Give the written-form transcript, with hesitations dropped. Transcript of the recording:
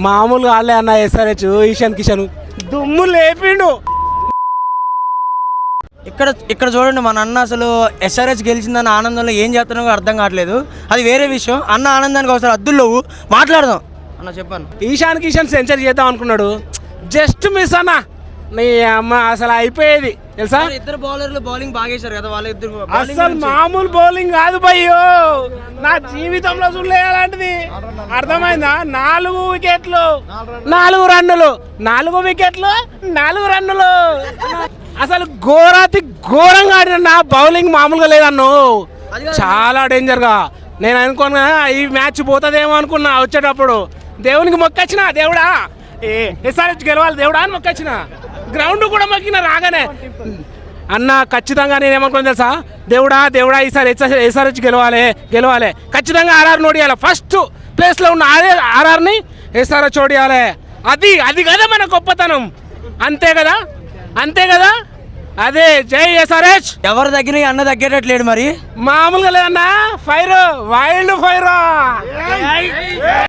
మామూలుగా వాళ్ళే అన్న ఎస్ఆర్హెచ్ ఈశాన్ కిషన్ దుమ్ము లేపిండు. ఇక్కడ చూడండి, మన అన్న అసలు ఎస్ఆర్హెచ్ గెలిచిందన్న ఆనందంలో ఏం చేస్తున్నారో అర్థం కావట్లేదు. అది వేరే విషయం. అన్న ఆనందానికి ఒకసారి అద్దుల్లో మాట్లాడదాం. అన్న చెప్పాను, ఈశాన్ కిషన్ సెంచరీ చేద్దాం అనుకున్నాడు, జస్ట్ మిస్ అన్న. నీ అమ్మ అసలు అయిపోయేది తెలుసా. ఇద్దరు బౌలర్లు బౌలింగ్ బాగా వేశారు కదా వాళ్ళ ఇద్దరు. అసలు మామూలు బౌలింగ్ కాదు భయ్యో, నా జీవితంలో చూడలే అలాంటిది. అర్థమైందా? 4 వికెట్లు 4 రన్నులు, 4 వికెట్లు 4 రన్నులు. అసలు ఘోరాతి ఘోరంగా ఆడిన నా బౌలింగ్ మామూలుగా లేదన్ను, చాలా డేంజర్ గా. నేను అనుకోను ఈ మ్యాచ్ పోతుందేమో అనుకున్నా. వచ్చేటప్పుడు దేవునికి మొక్కొచ్చిన, దేవుడా ఎస్ఆర్హెచ్ గెలవాలి దేవుడా అని మొక్కొచ్చిన. గ్రౌండ్ కూడా మొక్కిన రాగానే అన్న. ఖచ్చితంగా నేనేమనుకున్నా తెలుసా, దేవుడా దేవుడా ఈసారి ఎస్ఆర్హెచ్ గెలవాలి ఖచ్చితంగా. ఆర్ఆర్ నోడియాలి, ఫస్ట్ ప్లేస్లో ఉన్న ఆర్ఆర్ని ఎస్ఆర్హెచ్ ఓడియాలి. అది కదా మన గొప్పతనం. అంతే కదా. అదే జై ఎస్ఆర్హెచ్. ఎవరు దగ్గర అన్న తగ్గేటట్లేడు మరి. మామూలుగా లేదన్నా, వైల్డ్ ఫైర్.